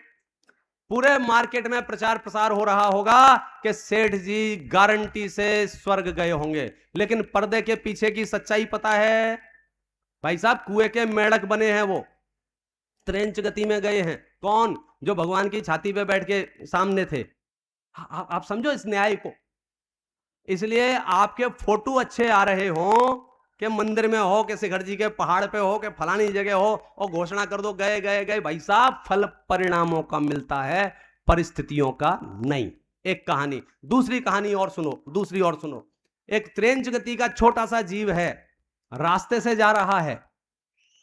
Speaker 2: पूरे मार्केट में प्रचार प्रसार हो रहा होगा कि सेठ जी गारंटी से स्वर्ग गए होंगे। लेकिन पर्दे के पीछे की सच्चाई पता है? भाई साहब कुएं के मेढक बने हैं, वो त्रेंच गति में गए हैं। कौन? जो भगवान की छाती पे बैठ के सामने थे। आप समझो इस न्याय को। इसलिए आपके फोटो अच्छे आ रहे हो कि मंदिर में हो, कि शिखर जी के पहाड़ पे हो, कि फलानी जगह हो, और घोषणा कर दो गए गए गए। भाई साहब फल परिणामों का मिलता है, परिस्थितियों का नहीं। एक कहानी। दूसरी कहानी और सुनो, दूसरी और सुनो। एक त्रेंच गति का छोटा सा जीव है, रास्ते से जा रहा है,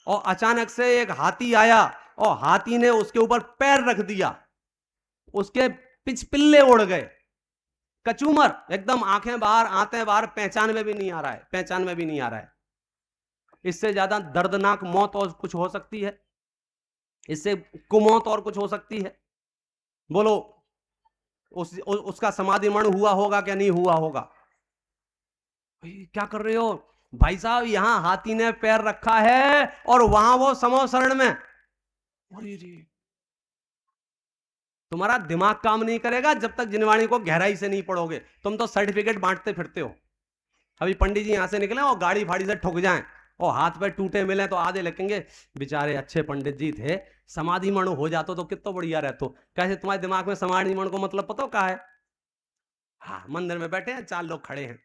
Speaker 2: और अचानक से एक हाथी आया और हाथी ने उसके ऊपर पैर रख दिया, उसके पिछपिल्ले उड़ गए, कचूमर एकदम, आंखें बाहर, आंतें बाहर, पहचान में भी नहीं आ रहा है, पहचान में भी नहीं आ रहा है। इससे ज्यादा दर्दनाक मौत और कुछ हो सकती है? इससे कुमौत और कुछ हो सकती है? बोलो। उसका समाधि मरण हुआ होगा क्या नहीं हुआ होगा? क्या कर रहे हो भाई साहब? यहां हाथी ने पैर रखा है और वहां वो समो शरण में। तुम्हारा दिमाग काम नहीं करेगा जब तक जिनवाणी को गहराई से नहीं पढ़ोगे। तुम तो सर्टिफिकेट बांटते फिरते हो। अभी पंडित जी यहां से निकले और गाड़ी फाड़ी से ठुक जाएं और हाथ पे टूटे मिले तो आधे लगेंगे बेचारे अच्छे पंडित जी थे, समाधि मरण हो जातो तो कितना बढ़िया रहतो। कैसे तुम्हारे दिमाग में समाधि मरण को मतलब पता क्या है? हाँ, मंदिर में बैठे हैं, 4 लोग खड़े हैं।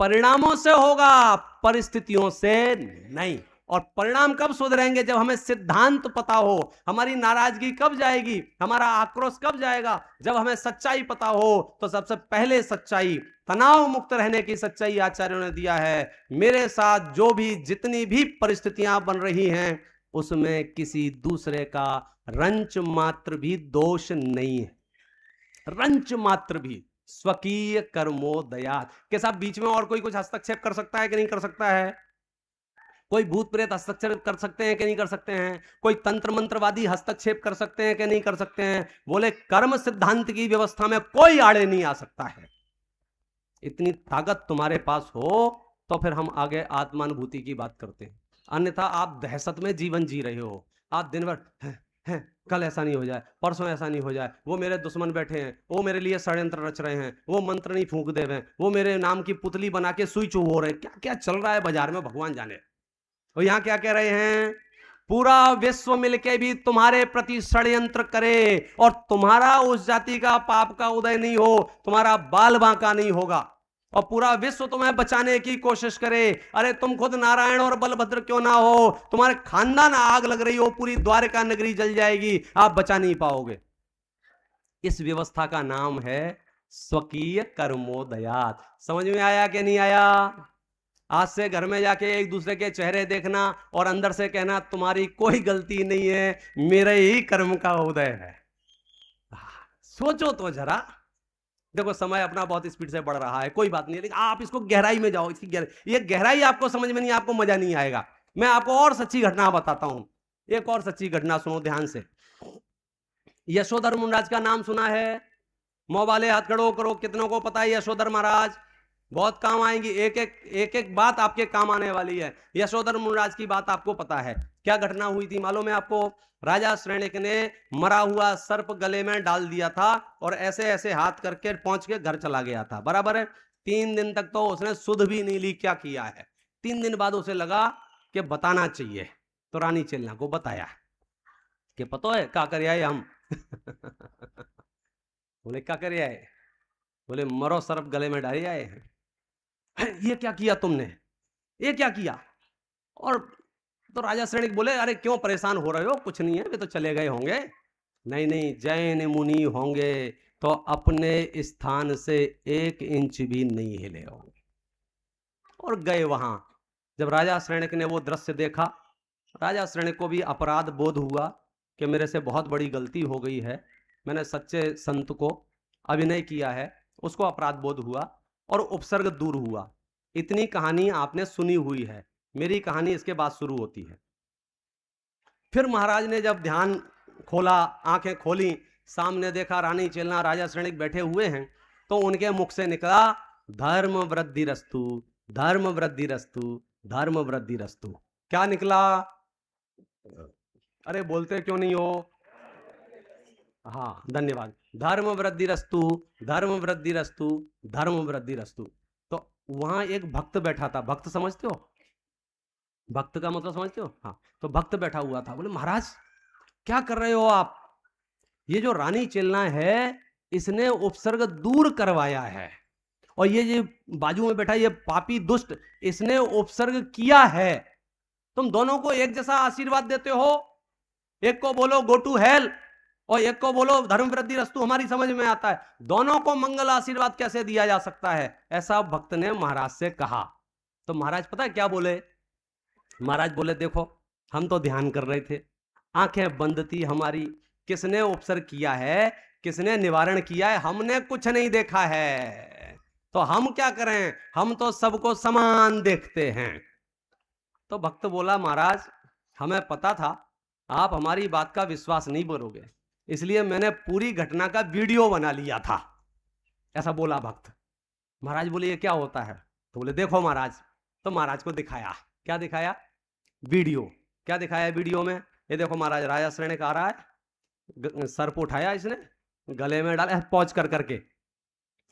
Speaker 2: परिणामों से होगा, परिस्थितियों से नहीं। और परिणाम कब सुधरेंगे? जब हमें सिद्धांत पता हो। हमारी नाराजगी कब जाएगी, हमारा आक्रोश कब जाएगा? जब हमें सच्चाई पता हो। तो सबसे पहले सच्चाई, तनाव मुक्त रहने की सच्चाई आचार्यों ने दिया है। मेरे साथ जो भी जितनी भी परिस्थितियां बन रही हैं, उसमें किसी दूसरे का रंच मात्र भी दोष नहीं है, रंच मात्र भी। स्वकीय कर्मोदया के साथ बीच में और कोई कुछ हस्तक्षेप कर सकता है कि नहीं कर सकता है? कोई भूत प्रेत हस्तक्षेप कर सकते हैं कि नहीं कर सकते हैं? कोई तंत्र मंत्रवादी हस्तक्षेप कर सकते हैं कि नहीं कर सकते हैं? बोले कर्म सिद्धांत की व्यवस्था में कोई आड़े नहीं आ सकता है। इतनी ताकत तुम्हारे पास हो तो फिर हम आगे आत्मानुभूति की बात करते हैं, अन्यथा आप दहशत में जीवन जी रहे हो। आप दिन भर हैं, कल ऐसा नहीं हो जाए, परसों ऐसा नहीं हो जाए, वो मेरे दुश्मन बैठे हैं, वो मेरे लिए षड्यंत्र रच रहे हैं, वो मंत्र नहीं फूंक दे रहे, वो मेरे नाम की पुतली बना के सुई चू हो रहे, क्या क्या चल रहा है बाजार में भगवान जाने। और यहां क्या कह रहे हैं? पूरा विश्व मिलके भी तुम्हारे प्रति षड्यंत्र करे और तुम्हारा उस जाति का पाप का उदय नहीं हो, तुम्हारा बाल बांका नहीं होगा, और पूरा विश्व तुम्हें बचाने की कोशिश करे। अरे तुम खुद नारायण और बलभद्र क्यों ना हो, तुम्हारे खानदान आग लग रही हो, पूरी द्वारका नगरी जल जाएगी, आप बचा नहीं पाओगे। इस व्यवस्था का नाम है स्वकीय कर्मोदयात। समझ में आया कि नहीं आया? आज से घर में जाके एक दूसरे के चेहरे देखना और अंदर से कहना तुम्हारी कोई गलती नहीं है, मेरे ही कर्म का उदय है। सोचो तो जरा। देखो समय अपना बहुत स्पीड से बढ़ रहा है, कोई बात नहीं, लेकिन आप इसको गहराई में जाओ, इसकी ये गहराई आपको समझ में नहीं, आपको मजा नहीं आएगा। मैं आपको और सच्ची घटना बताता हूं, एक और सच्ची घटना सुनो ध्यान से। यशोधर मुनिराज का नाम सुना है? मोह वाले हाथ खड़ो करो, कितनों को पता है यशोधर महाराज? बहुत काम आएंगी, एक एक बात आपके काम आने वाली है। यशोधर मुनिराज की बात आपको पता है, क्या घटना हुई थी मालूम है आपको? राजा श्रेणिक ने मरा हुआ सर्प गले में डाल दिया था और ऐसे ऐसे हाथ करके पहुंच के घर चला गया था, बराबर है। 3 दिन तक तो उसने सुध भी नहीं ली क्या किया है। 3 दिन बाद उसे लगा कि बताना चाहिए, तो रानी चेलना को बताया कि पता है क्या कर आए हम। बोले क्या कर आए? बोले मरो सर्प गले में डाले आए हैं। ये क्या किया तुमने, ये क्या किया? और तो राजा श्रेणिक बोले अरे क्यों परेशान हो रहे हो, कुछ नहीं है, वे तो चले गए होंगे। नहीं नहीं, जैन मुनि होंगे तो अपने स्थान से 1 इंच भी नहीं हिले होंगे। और गए वहां। जब राजा श्रेणिक ने वो दृश्य देखा, राजा श्रेणिक को भी अपराध बोध हुआ कि मेरे से बहुत बड़ी गलती हो गई है, मैंने सच्चे संत को अभिनय किया है, उसको अपराध बोध हुआ और उपसर्ग दूर हुआ। इतनी कहानी आपने सुनी हुई है, मेरी कहानी इसके बाद शुरू होती है। फिर महाराज ने जब ध्यान खोला, आंखें खोली, सामने देखा रानी चेलना राजा श्रेणिक बैठे हुए हैं, तो उनके मुख से निकला धर्म वृद्धि रस्तु, धर्म वृद्धि रस्तु, धर्म वृद्धि रस्तु। क्या निकला? अरे बोलते क्यों नहीं हो? हाँ धन्यवाद। धर्म वृद्धि रस्तु, धर्म वृद्धि रस्तु, धर्म वृद्धि रस्तु। तो वहां एक भक्त बैठा था, भक्त समझते हो? भक्त का मतलब समझते हो? हाँ, तो भक्त बैठा हुआ था। बोले महाराज क्या कर रहे हो आप? ये जो रानी चेलना है इसने उपसर्ग दूर करवाया है, और ये बाजू में बैठा ये पापी दुष्ट इसने उपसर्ग किया है। तुम दोनों को एक जैसा आशीर्वाद देते हो, एक को बोलो गो टू हेल और एक को बोलो धर्म वृद्धि रस्तु, हमारी समझ में आता है। दोनों को मंगल आशीर्वाद कैसे दिया जा सकता है? ऐसा भक्त ने महाराज से कहा। तो महाराज पता है क्या बोले? महाराज बोले देखो हम तो ध्यान कर रहे थे, आंखें बंद थी हमारी, किसने उपसर्ग किया है, किसने निवारण किया है, हमने कुछ नहीं देखा है, तो हम क्या करें, हम तो सबको समान देखते हैं। तो भक्त बोला महाराज हमें पता था आप हमारी बात का विश्वास नहीं करोगे, इसलिए मैंने पूरी घटना का वीडियो बना लिया था। ऐसा बोला भक्त। महाराज बोले ये क्या होता है? तो बोले देखो महाराज। तो महाराज को दिखाया। क्या दिखाया? वीडियो। क्या दिखाया वीडियो में? ये देखो महाराज, राजा श्रेणिक आ रहा है, सर्प उठाया इसने, गले में डाला, पहुंच कर करके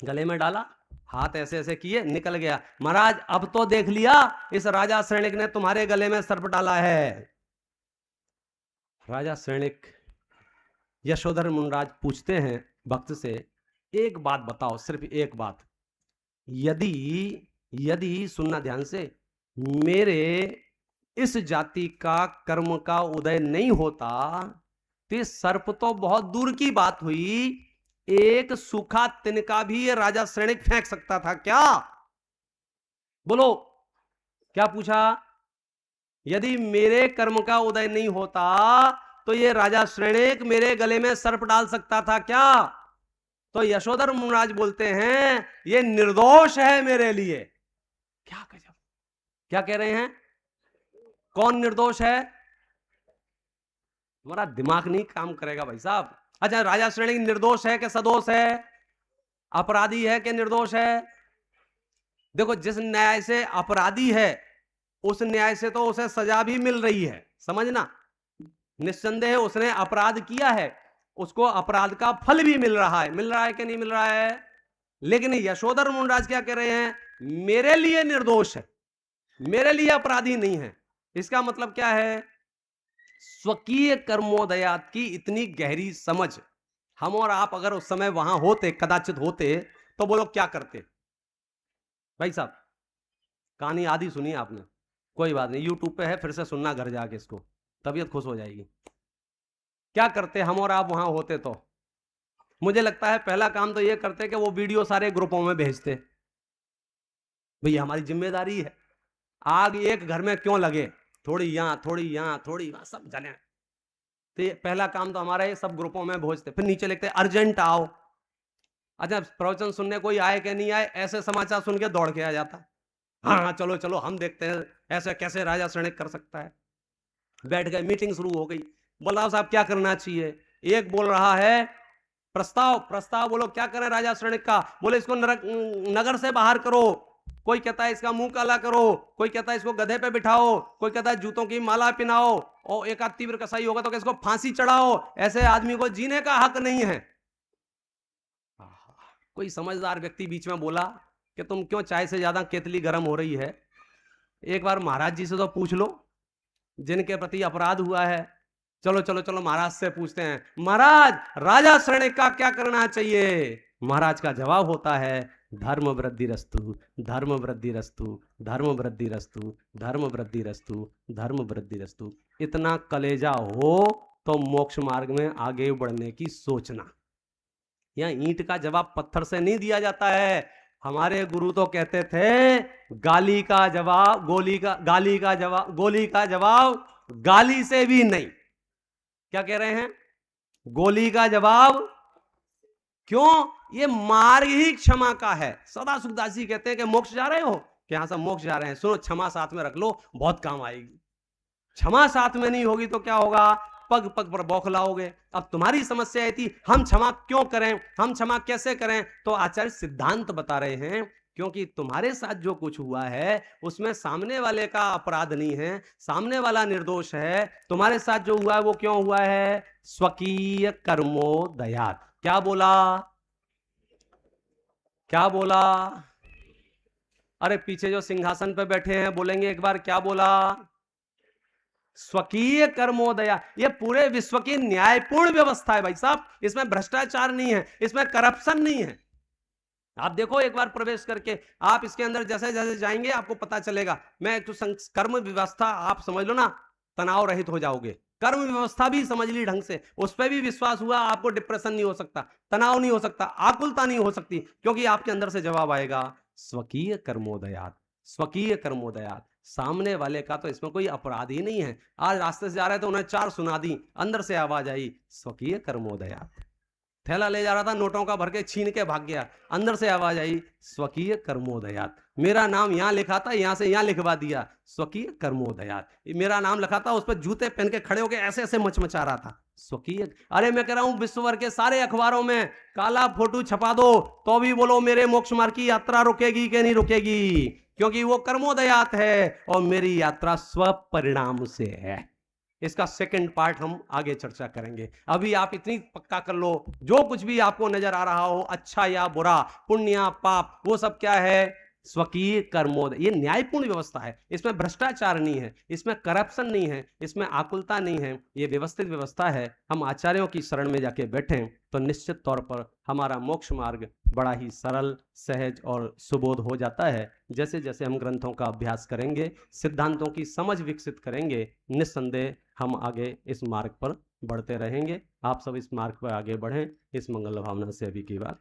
Speaker 2: गले में डाला, हाथ ऐसे ऐसे किए, निकल गया। महाराज अब तो देख लिया इस राजा श्रेणिक ने तुम्हारे गले में सर्प डाला है। राजा श्रेणिक यशोधर मुनिराज पूछते हैं भक्त से, एक बात बताओ, सिर्फ एक बात, यदि सुनना ध्यान से, मेरे इस जाति का कर्म का उदय नहीं होता तो सर्प तो बहुत दूर की बात हुई, एक सूखा तिनका भी ये राजा श्रेणिक फेंक सकता था क्या? बोलो क्या पूछा? यदि मेरे कर्म का उदय नहीं होता तो ये राजा श्रेणिक मेरे गले में सर्प डाल सकता था क्या? तो यशोधर मुनिराज बोलते हैं ये निर्दोष है मेरे लिए। क्या गजब! क्या कह रहे हैं? कौन निर्दोष है? तुम्हारा दिमाग नहीं काम करेगा भाई साहब। अच्छा, राजा श्रेणी निर्दोष है कि सदोष है? अपराधी है कि निर्दोष है? देखो, जिस न्याय से अपराधी है उस न्याय से तो उसे सजा भी मिल रही है, समझना। निस्संदेह उसने अपराध किया है, उसको अपराध का फल भी मिल रहा है। मिल रहा है कि नहीं मिल रहा है? लेकिन यशोधर मुंडराज क्या कह रहे हैं? मेरे लिए निर्दोष है, मेरे लिए अपराधी नहीं है। इसका मतलब क्या है? स्वकीय कर्मोदयात की इतनी गहरी समझ। हम और आप अगर उस समय वहां होते, कदाचित होते, तो वो लोग क्या करते? भाई साहब, कहानी आधी सुनी आपने, कोई बात नहीं, यूट्यूब पे है, फिर से सुनना घर जाके, इसको तबीयत खुश हो जाएगी। क्या करते हम और आप वहां होते? तो मुझे लगता है पहला काम तो ये करते कि वो वीडियो सारे ग्रुपों में भेजते। भैया हमारी जिम्मेदारी है, आग एक घर में क्यों लगे, थोड़ी यहां थोड़ी यहां थोड़ी वहां, सब जले। तो ये पहला काम तो हमारा, ये सब ग्रुपों में भेजते। फिर नीचे लिखते अर्जेंट आओ। अच्छा, प्रवचन सुनने कोई आए कि नहीं आए, ऐसे समाचार सुन के दौड़ के आ जाता। हाँ चलो चलो हम देखते हैं ऐसे कैसे राजा श्रेणिक कर सकता है। बैठ गए, मीटिंग शुरू हो गई। बोला साहब क्या करना चाहिए? एक बोल रहा है प्रस्ताव बोलो, क्या करें राजा श्रेणिक का? बोले इसको नगर से बाहर करो। कोई कहता है इसका मुंह काला करो, कोई कहता है इसको गधे पे बिठाओ, कोई कहता है जूतों की माला पहनाओ, और एक आध तीव्र कसाई होगा तो इसको फांसी चढ़ाओ। ऐसे आदमी को जीने का हक नहीं है। कोई समझदार व्यक्ति बीच में बोला कि तुम क्यों चाय से ज्यादा केतली गर्म हो रही है? एक बार महाराज जी से तो पूछ लो, जिनके प्रति अपराध हुआ है। चलो चलो चलो महाराज से पूछते हैं, महाराज राजा श्रेणिक का क्या करना चाहिए? महाराज का जवाब होता है धर्म वृद्धि रस्तु, धर्म वृद्धि रस्तु, धर्म वृद्धि रस्तु, धर्म वृद्धि रस्तु, धर्म वृद्धि रस्तु। इतना कलेजा हो तो मोक्ष मार्ग में आगे बढ़ने की सोचना। यहाँ ईंट का जवाब पत्थर से नहीं दिया जाता है। हमारे गुरु तो कहते थे गाली का जवाब गोली का जवाब गाली से भी नहीं। क्या कह रहे हैं? गोली का जवाब। क्यों? ये मार्ग ही क्षमा का है। सदा सुखदास जी कहते हैं कि मोक्ष जा रहे हो, कि यहां सब मोक्ष जा रहे हैं, सुनो क्षमा साथ में रख लो, बहुत काम आएगी। क्षमा साथ में नहीं होगी तो क्या होगा? पग पग पर बौखलाओगे। अब तुम्हारी समस्या थी हम क्षमा क्यों करें, हम क्षमा कैसे करें? तो आचार्य सिद्धांत बता रहे हैं क्योंकि तुम्हारे साथ जो कुछ हुआ है उसमें सामने वाले का अपराध नहीं है, सामने वाला निर्दोष है। तुम्हारे साथ जो हुआ है वो क्यों हुआ है? स्वकीय कर्मोदयात। क्या बोला? क्या बोला? अरे पीछे जो सिंहासन पे बैठे हैं बोलेंगे एक बार, क्या बोला? स्वकीय कर्मोदया। ये पूरे विश्व की न्यायपूर्ण व्यवस्था है भाई साहब। इसमें भ्रष्टाचार नहीं है, इसमें करप्शन नहीं है। आप देखो एक बार प्रवेश करके, आप इसके अंदर जैसे जैसे जाएंगे आपको पता चलेगा। मैं तो कर्म व्यवस्था आप समझ लो ना, तनाव रहित हो जाओगे। कर्म व्यवस्था भी समझ ली ढंग से, उस पर भी विश्वास हुआ, आपको डिप्रेशन नहीं हो सकता, तनाव नहीं हो सकता, आकुलता नहीं हो सकती, क्योंकि आपके अंदर से जवाब आएगा स्वकीय कर्मोदयात। स्वकीय कर्मोदयात। सामने वाले का तो इसमें कोई अपराध ही नहीं है। आज रास्ते से जा रहे थे, उन्हें 4 सुना दी, अंदर से आवाज आई स्वकीय कर्मोदयात। थैला ले जा रहा था, नोटों का भर के छीन के भाग गया, अंदर से आवाज आई स्वकीय कर्मोदयात। मेरा नाम यहां लिखा था, यहां से यहां लिखवा दिया, स्वकीय कर्मोदयात। मेरा नाम लिखा था, उस पर जूते पहन के खड़े होके ऐसे ऐसे मचमचा रहा था, स्वकीय। अरे मैं कह रहा हूं विश्व भर के सारे अखबारों में काला फोटो छपा दो तो भी बोलो मेरे मोक्ष मार्ग की यात्रा रुकेगी कि नहीं रुकेगी, क्योंकि वो कर्मोदयात है और मेरी यात्रा स्वपरिणाम से है। इसका सेकंड पार्ट हम आगे चर्चा करेंगे। अभी आप इतनी पक्का कर लो, जो कुछ भी आपको नजर आ रहा हो, अच्छा या बुरा, पुण्य या पाप, वो सब क्या है? स्वकीय कर्मोदय। ये न्यायपूर्ण व्यवस्था है, इसमें भ्रष्टाचार नहीं है, इसमें करप्शन नहीं है, इसमें आकुलता नहीं है, ये व्यवस्थित व्यवस्था है। हम आचार्यों की शरण में जाके बैठें तो निश्चित तौर पर हमारा मोक्ष मार्ग बड़ा ही सरल, सहज और सुबोध हो जाता है। जैसे जैसे हम ग्रंथों का अभ्यास करेंगे, सिद्धांतों की समझ विकसित करेंगे, निस्संदेह हम आगे इस मार्ग पर बढ़ते रहेंगे। आप सब इस मार्ग पर आगे बढ़ें, इस मंगल भावना से अभी की बात